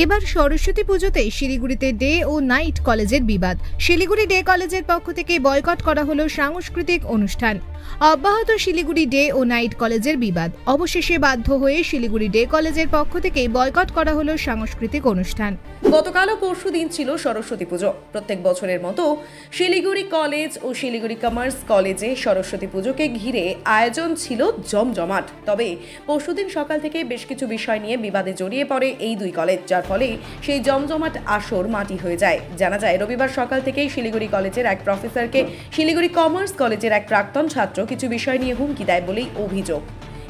এবার সরস্বতী পুজোতে শিলিগুড়িতে ডে ও নাইট কলেজের বিবাদ। শিলিগুড়ি ডে কলেজের পক্ষ থেকে বয়কট করা হলো সাংস্কৃতিক অনুষ্ঠান। অব্যাহত শিলিগুড়ি ডে ও নাইট কলেজের বিবাদ। অবশেষে বাধ্য হয়ে শিলিগুড়ি ডে কলেজের পক্ষ থেকে বয়কট করা হলো সাংস্কৃতিক অনুষ্ঠান। গতকাল ও পরশু দিন ছিল সরস্বতী পুজো। প্রত্যেক বছরের মতো শিলিগুড়ি কলেজ ও শিলিগুড়ি কমার্স কলেজে সরস্বতী পুজোকে ঘিরে আয়োজন ছিল জমজমাট। তবে পরশুদিন সকাল থেকে বেশ কিছু বিষয় নিয়ে বিবাদে জড়িয়ে পড়ে এই দুই কলেজ, যার ফলে সেই জমজমাট আসর মাটি হয়ে যায়। জানা যায়, রবিবার সকাল থেকেই শিলিগুড়ি কলেজের এক প্রফেসরকে শিলিগুড়ি কমার্স কলেজের এক প্রাক্তন ছাত্র কিছু বিষয় নিয়ে হুমকি দেয় বলেই অভিযোগ।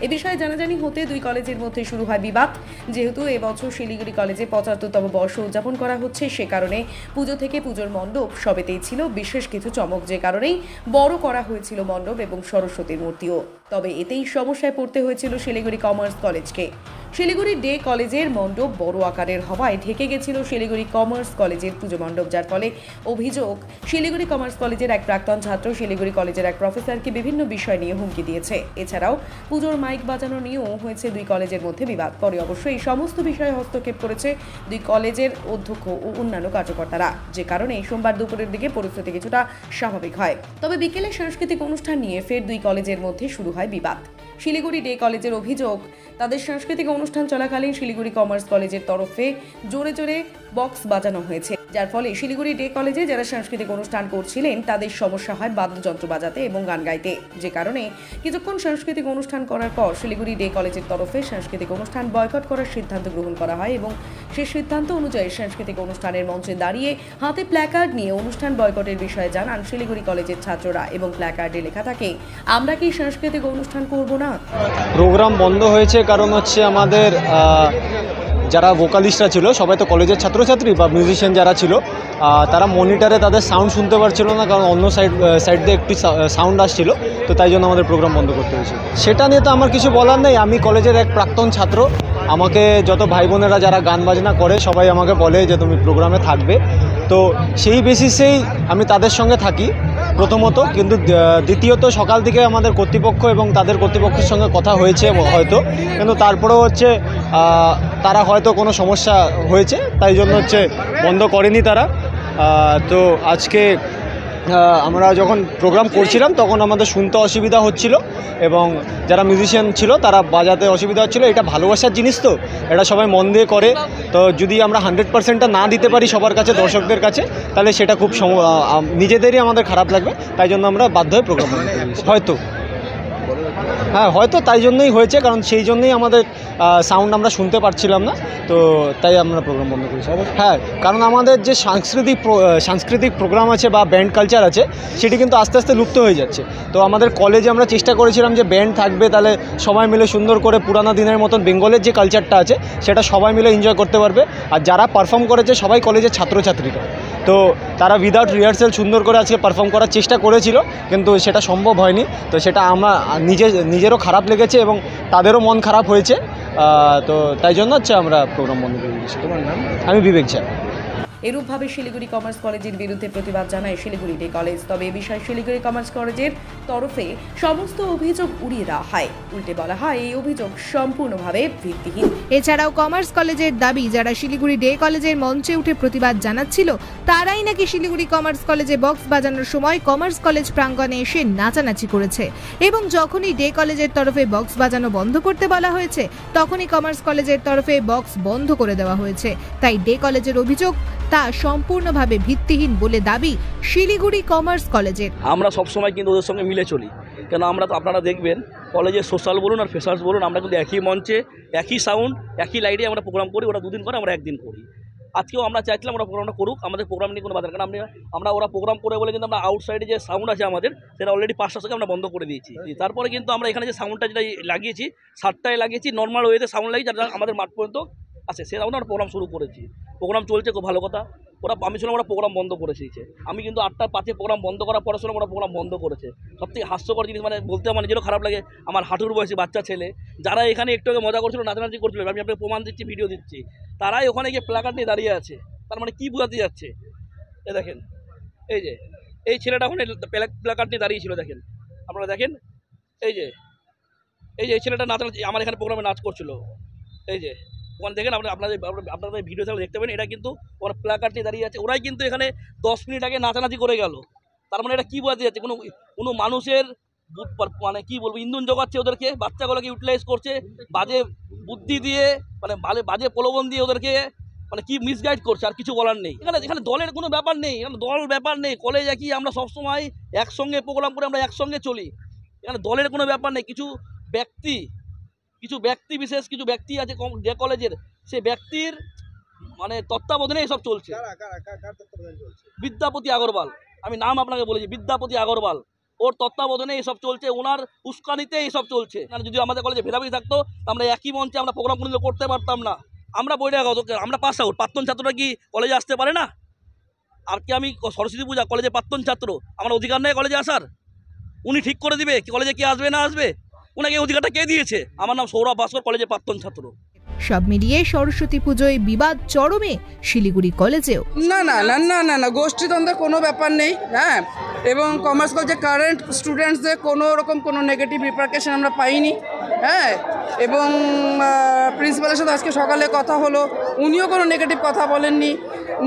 এ বিষয়ে জানাজানি হতে দুই কলেজের মধ্যে শুরু হয় বিবাদ। যেহেতু এবছর শিলিগুড়ি কলেজে ৭৫তম বর্ষ উদযাপন করা হচ্ছে, সে কারণে পুজো থেকে পুজোর মণ্ডপ সবেতেই ছিল বিশেষ কিছু চমক, যে কারণেই বড় করা হয়েছিল মণ্ডপ এবং সরস্বতীর মূর্তিও। তবে এতেই সমস্যায় পড়তে হয়েছিল শিলিগুড়ি কমার্স কলেজকে। শিলিগুড়ি ডে কলেজের মণ্ডপ বড় আকারের হওয়ায় ঢেকে গেছিল শিলিগুড়ি কমার্স কলেজের পুজো মণ্ডপ, যার ফলে অভিযোগ শিলিগুড়ি কমার্স কলেজের এক প্রাক্তন ছাত্র শিলিগুড়ি কলেজের এক প্রফেসরকে বিভিন্ন বিষয় নিয়ে হুমকি দিয়েছে। এছাড়াও পুজোর মাইক বাজানো নিয়েও হয়েছে দুই কলেজের মধ্যে বিবাদ। পরে অবশ্য এই সমস্ত বিষয়ে হস্তক্ষেপ করেছে দুই কলেজের অধ্যক্ষ ও অন্যান্য কার্যকর্তারা, যে কারণে সোমবার দুপুরের দিকে পরিস্থিতি কিছুটা স্বাভাবিক হয়। তবে বিকেলে সাংস্কৃতিক অনুষ্ঠান নিয়ে ফের দুই কলেজের মধ্যে শুরু হয় বিবাদ। শিলিগুড়ি ডে কলেজের অভিযোগ, তাদের সাংস্কৃতিক অনুষ্ঠান চলাকালীন শিলিগুড়ি কমার্স কলেজের তরফে জোরে জোরে বক্স বাজানো হয়েছে, যার ফলে শিলিগুড়ি ডে কলেজে যারা সাংস্কৃতিক অনুষ্ঠান করছিলেন তাদের সমস্যা হয় বাদ্যযন্ত্র বাজাতে এবং গান গাইতে, যে কারণে কিছুক্ষণ সাংস্কৃতিক অনুষ্ঠান করার পর শিলিগুড়ি ডে কলেজের তরফে সাংস্কৃতিক অনুষ্ঠান বয়কট করার সিদ্ধান্ত গ্রহণ করা হয় এবং সেই সিদ্ধান্ত অনুযায়ী সাংস্কৃতিক অনুষ্ঠানের মঞ্চে দাঁড়িয়ে হাতে প্ল্যাকার্ড নিয়ে অনুষ্ঠান বয়কটের বিষয়ে জানান শিলিগুড়ি কলেজের ছাত্ররা এবং প্ল্যাকার্ডে লেখা থাকে, আমরা কি সাংস্কৃতিক অনুষ্ঠান করব না। প্রোগ্রাম বন্ধ হয়েছে কারণ হচ্ছে আমাদের যারা ভোকালিস্টরা ছিল সবাই তো কলেজের ছাত্রছাত্রী বা মিউজিশিয়ান যারা ছিল, তারা মনিটরে তাদের সাউন্ড শুনতে পারছিল না, কারণ অন্য সাইড দিয়ে একটু সাউন্ড আসছিল, তো তাই জন্য আমাদের প্রোগ্রাম বন্ধ করতে হয়েছে। সেটা নিয়ে তো আমার কিছু বলার নেই। আমি কলেজের এক প্রাক্তন ছাত্র, আমাকে যত ভাই বোনেরা যারা গান বাজনা করে সবাই আমাকে বলে যে তুমি প্রোগ্রামে থাকবে, তো সেই বেসিসেই আমি তাদের সঙ্গে থাকি প্রথমত। কিন্তু দ্বিতীয়ত সকাল থেকে আমাদের কর্তৃপক্ষ এবং তাদের কর্তৃপক্ষের সঙ্গে কথা হয়েছে হয়তো, কিন্তু তারপরেও হচ্ছে তারা হয়তো কোনো সমস্যা হয়েছে, তাই জন্য হচ্ছে বন্ধ করেনি তারা। তো আজকে আমরা যখন প্রোগ্রাম করছিলাম তখন আমাদের শুনতে অসুবিধা হচ্ছিল এবং যারা মিউজিশিয়ান ছিল তারা বাজাতে অসুবিধা হচ্ছিল। এটা ভালোবাসার জিনিস, তো এটা সবাই মন দিয়ে করে, তো যদি আমরা 100%টা না দিতে পারি সবার কাছে, দর্শকদের কাছে, তাহলে সেটা খুব নিজেদেরই আমাদের খারাপ লাগবে। তাই জন্য আমরা বাধ্য হয়ে প্রোগ্রাম হয়তো হয়তো তাই জন্যই হয়েছে, কারণ সেই জন্যই আমাদের সাউন্ড আমরা শুনতে পারছিলাম না, তো তাই আমরা প্রোগ্রাম বন্ধ করেছি। হ্যাঁ, কারণ আমাদের যে সাংস্কৃতিক প্রোগ্রাম আছে বা ব্যান্ড কালচার আছে সেটি কিন্তু আস্তে আস্তে লুপ্ত হয়ে যাচ্ছে। তো আমাদের কলেজে আমরা চেষ্টা করেছিলাম যে ব্যান্ড থাকবে, তাহলে সবাই মিলে সুন্দর করে পুরানো দিনের মতন বেঙ্গলের যে কালচারটা আছে সেটা সবাই মিলে এনজয় করতে পারবে। আর যারা পারফর্ম করেছে সবাই কলেজের ছাত্রছাত্রীরা, তো তারা উইদাউট রিহার্সেল সুন্দর করে আজকে পারফর্ম করার চেষ্টা করেছিল, কিন্তু সেটা সম্ভব হয়নি। তো সেটা আমার নিজেরও খারাপ লেগেছে এবং তাদেরও মন খারাপ হয়েছে, তো তাই জন্য হচ্ছে আমরা প্রোগ্রাম বন্ধ করে দিয়েছি। তোমার নাম? আমি বিবেক ঝা। এরূপভাবে শিলিগুড়ি কমার্স কলেজের বিরুদ্ধে প্রতিবাদ জানায় শিলিগুড়ি ডে কলেজ। তবে এ বিষয়ে শিলিগুড়ি কমার্স কলেজের তরফে সমস্ত অভিযোগ উড়িয়ে দেওয়া হয়। উল্টে বলা হয় এই অভিযোগ সম্পূর্ণভাবে ভিত্তিহীন। এছাড়াও কমার্স কলেজের দাবি, যারা শিলিগুড়ি ডে কলেজের মঞ্চে উঠে প্রতিবাদ জানাচ্ছিল তারাই নাকি শিলিগুড়ি কমার্স কলেজে বক্স বাজানোর সময় কমার্স কলেজ প্রাঙ্গণে এসে নাচানাচি করেছে এবং যখনই ডে কলেজের তরফে বক্স বাজানো বন্ধ করতে বলা হয়েছে তখনই কমার্স কলেজের তরফে বক্স বন্ধ করে দেওয়া হয়েছে। তাই ডে কলেজের অভিযোগ তা সম্পূর্ণভাবে ভিত্তিহীন বলে দাবি শিলিগুড়ি কমার্স কলেজের। আমরা সবসময় কিন্তু ওদের সঙ্গে মিলে চলি, কেন আমরা তো আপনারা দেখবেন কলেজের সোশ্যাল বলুন আর ফ্রেশার্স বলুন, আমরা কিন্তু একই মঞ্চে একই সাউন্ড একই লাইটে আমরা প্রোগ্রাম করি। ওরা দুদিন করে, আমরা একদিন করি। আজকেও আমরা চাইছিলাম ওরা প্রোগ্রামটা করুক, আমাদের প্রোগ্রাম নিয়ে কোনো বাধা, কারণ আমরা ওরা প্রোগ্রাম করে বলে কিন্তু আমরা আউটসাইডে যে সাউন্ড আছে আমাদের সেটা অলরেডি 5টার থেকে আমরা বন্ধ করে দিয়েছি। তারপরে কিন্তু আমরা এখানে যে সাউন্ডটা যেটা লাগিয়েছি 7টায় লাগিয়েছি, নর্মাল ওয়েতে সাউন্ড লাগিয়ে যারা আমাদের মাঠ পর্যন্ত আছে সে সাউন্ড আমরা প্রোগ্রাম শুরু করেছি। প্রোগ্রাম চলছে, খুব ভালো কথা। আমি শুনলাম ওরা প্রোগ্রাম বন্ধ করেছে। আমি কিন্তু 8টার 5-এ প্রোগ্রাম বন্ধ করার পরে শুনলাম ওরা প্রোগ্রাম বন্ধ করেছে। সবথেকে হাস্যকর জিনিস, মানে বলতে আমার নিজেরও খারাপ লাগে, আমার হাঁটুর বয়সী বাচ্চা ছেলে যারা এখানে একটু আগে মজা করছিল, নাচানাচি করছিল, আমি আপনাকে প্রমাণ দিচ্ছি, ভিডিও দিচ্ছি, তারাই ওখানে গিয়ে প্ল্যাকার্ড নিয়ে দাঁড়িয়ে আছে। তার মানে কী বোঝাতে যাচ্ছে? এ দেখেন, এই যে এই ছেলেটা ওখানে প্ল্যাকার্ড নিয়ে দাঁড়িয়েছিল, দেখেন আপনারা, দেখেন এই যে এই ছেলেটা নাচানাচি আমার এখানে প্রোগ্রামে নাচ করছিল, এই যে ওখানে দেখেন আপনাদের ভিডিও থাকলে দেখতে পাবেন, এটা কিন্তু ওরা প্ল্যাকার্ড নিয়ে দাঁড়িয়ে আছে। ওরাই কিন্তু এখানে 10 মিনিট আগে নাচানাচি করে গেল। তার মানে এটা কী বোঝাতে যাচ্ছে? কোনো মানুষের মানে কি বলবো, ইন্ধন জোগাচ্ছে ওদেরকে, বাচ্চাগুলোকে ইউটিলাইজ করছে বাজে বুদ্ধি দিয়ে, মানে বাজে প্রলোভন দিয়ে ওদেরকে মানে কি মিসগাইড করছে, আর কিছু বলার নেই। এখানে দলের কোনো ব্যাপার নেই, এখানে দল ব্যাপার নেই। কলেজ একই, আমরা সবসময় একসঙ্গে প্রোগ্রাম করে আমরা একসঙ্গে চলি। এখানে দলের কোনো ব্যাপার নেই। কিছু ব্যক্তি বিশেষ কিছু ব্যক্তি আছে যে কলেজের, সেই ব্যক্তির মানে তত্ত্বাবধানে এসব চলছে। বিদ্যাপতি আগরওয়াল, আমি নাম আপনাকে বলেছি, বিদ্যাপতি আগরওয়াল, ওর তত্ত্বাবধানে এসব চলছে, ওনার উস্কানিতে এইসব চলছে। যদি আমাদের কলেজে ভেদাভেদি থাকতো আমরা একই মঞ্চে আমরা প্রোগ্রাম করতে পারতাম না। আমরা বই টাকা আমরা পাস আউট, প্রাক্তন ছাত্ররা কি কলেজে আসতে পারে না? আর কি আমি সরস্বতী পূজা কলেজে প্রাক্তন ছাত্র, আমার অধিকার নেই কলেজে আসার? উনি ঠিক করে দিবে কলেজে কে আসবে না আসবে? ওনাকে অধিকারটা কে দিয়েছে? আমার নাম সৌরভ ভাস্কর, কলেজে প্রাক্তন ছাত্র। সব মিলিয়ে সরস্বতী পুজোয় বিবাদ চরমে শিলিগুড়ি কলেজেও। না গোষ্ঠীদ্বন্দ্বের কোনো ব্যাপার নেই। হ্যাঁ, এবং কমার্স কলেজে কারেন্ট স্টুডেন্টসদের কোনো রকম কোনো নেগেটিভ রিপারকেশন আমরা পাইনি। হ্যাঁ, এবং প্রিন্সিপালের সাথে আজকে সকালে কথা হলো, উনিও কোনো নেগেটিভ কথা বলেননি।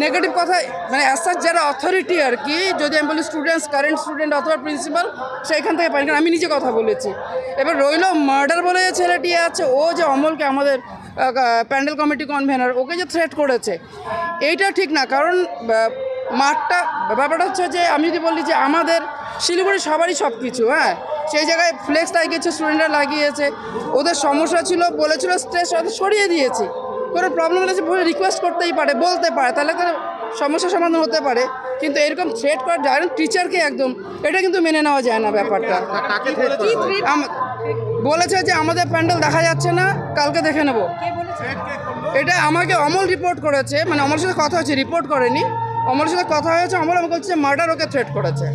নেগেটিভ কথা মানে অ্যাসার যারা অথরিটি আর কি, যদি আমি বলি স্টুডেন্টস, কারেন্ট স্টুডেন্ট অথবা প্রিন্সিপাল, সেইখান থেকে পাই, কারণ আমি নিজে কথা বলেছি। এবার রইল মার্ডার বলে যে ছেলেটি আছে, ও যে অমলকে আমাদের প্যান্ডেল কমিটি কনভেনার, ওকে যে থ্রেট করেছে, এইটা ঠিক না। কারণ মাঠটা ব্যাপারটা হচ্ছে যে আমি যদি বলি যে আমাদের শিলিগুড়ি সবারই সব কিছু, হ্যাঁ, সেই জায়গায় ফ্লেক্স লাগিয়েছে, স্টুডেন্টরা লাগিয়েছে, ওদের সমস্যা ছিল বলেছিল, স্ট্রেস সরিয়ে দিয়েছি। কোনো প্রবলেম হলে বলে রিকোয়েস্ট করতেই পারে, বলতে পারে, তাহলে তার সমস্যার সমাধান হতে পারে। কিন্তু এরকম থ্রেট করা ডাইরেক্ট টিচারকে একদম, এটা কিন্তু মেনে নেওয়া যায় না ব্যাপারটা। বলেছে যে আমাদের প্যান্ডেল দেখা যাচ্ছে না, কালকে দেখে নেব। এটা আমাকে অমল রিপোর্ট করেছে, মানে অমলের সাথে কথা হয়েছে, রিপোর্ট করেনি। অমলের সাথে কথা হয়েছে, অমল আমাকে বলছে মার্ডার ওকে থ্রেট করেছে।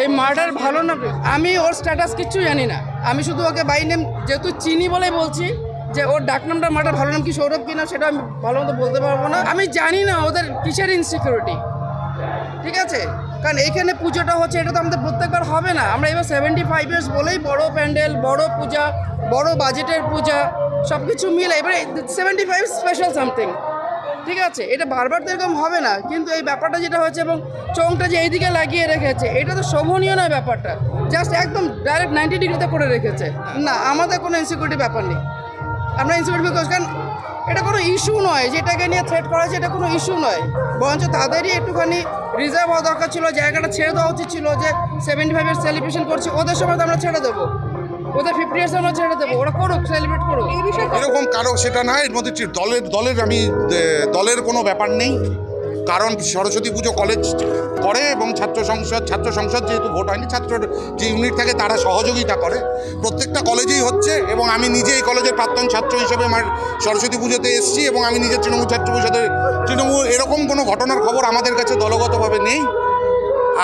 এই মার্ডার ভালো না, আমি ওর স্ট্যাটাস কিচ্ছু জানি না। আমি শুধু ওকে বাই নেম যেহেতু চিনি বলেই বলছি যে ওর ডাকনামটা মার্ডার, ভালো নাম কি সৌরভ কিনা সেটা আমি ভালো মতো বলতে পারবো না। আমি জানি না ওদের কিসের ইনসিকিউরিটি, ঠিক আছে? কারণ এইখানে পুজোটা হচ্ছে, এটা তো আমাদের প্রত্যেকবার হবে না। আমরা এবার 75 ইয়ার্স বলেই বড় প্যান্ডেল, বড় পূজা, বড় বাজেটের পূজা, সব কিছু মিলে এবারে 75 স্পেশাল সামথিং, ঠিক আছে? এটা বারবার তো এরকম হবে না। কিন্তু এই ব্যাপারটা যেটা হচ্ছে, এবং চোঙটা যে এইদিকে লাগিয়ে রেখেছে, এটা তো শোভনীয় নয় ব্যাপারটা, জাস্ট একদম ডাইরেক্ট 90 ডিগ্রিতে করে রেখেছে। না, আমাদের কোনো ইনসিকিউরিটি ব্যাপার নেই। আমরা ইনসিকিউরিটি কারণ এটা কোনো ইস্যু নয়, যেটাকে নিয়ে থ্রেট করা হয়েছে, এটা কোনো ইস্যু নয়। বরঞ্চ তাদেরই একটুখানি রিজার্ভ হওয়া দরকার ছিল, জায়গাটা ছেড়ে দেওয়া উচিত ছিল। যে 75 ইয়ার সেলিব্রেশন করছি, ওদের সময় তো আমরা ছেড়ে দেবো, ওদের 50 ইয়ার্স আমরা ছেড়ে দেবো, ওরা করুক, সেলিব্রেট করুক। এই বিষয়ে এরকম কারো সেটা না, এর মধ্যে দলের কোনো ব্যাপার নেই। কারণ সরস্বতী পুজো কলেজ করে এবং ছাত্র সংসদ যেহেতু ভোট হয়নি, ছাত্রর যে ইউনিট থাকে তারা সহযোগিতা করে, প্রত্যেকটা কলেজেই হচ্ছে। এবং আমি নিজে এই কলেজের প্রাক্তন ছাত্র হিসেবে আমার সরস্বতী পুজোতে এসেছি, এবং আমি নিজের তৃণমূল ছাত্র পরিষদের এরকম কোনো ঘটনার খবর আমাদের কাছে দলগতভাবে নেই।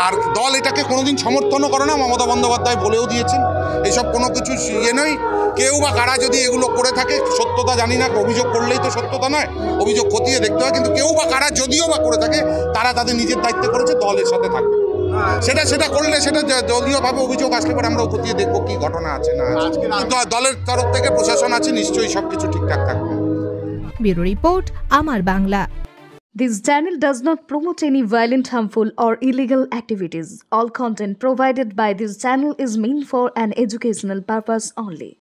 আর দল এটাকে কোনোদিন সমর্থনও করে না, মমতা বন্দ্যোপাধ্যায় বলেও দিয়েছেন এসব কোনো কিছু নয়। কেউ বা কারা যদি এগুলো করে থাকে, সত্যতা জানি না, অভিযোগ করলেই তো সত্যতা নয়, অভিযোগ খতিয়ে দেখতে হয়। কিন্তু কেউ বা কারা যদিও বা করে থাকে, তারা তাদের নিজের দায়িত্বে করেছে, দলের সাথে থাকবে। সেটা করলে সেটা দলীয়ভাবে অভিযোগ আসলে পরে আমরা খতিয়ে দেখবো কি ঘটনা আছে না আছে। দলের তরফ থেকে প্রশাসন আছে, নিশ্চয়ই সব কিছু ঠিকঠাক থাকবে। ব্যুরো রিপোর্ট, আমার Bangla. This channel does not promote any violent, harmful, or illegal activities. All content provided by this channel is meant for an educational purpose only.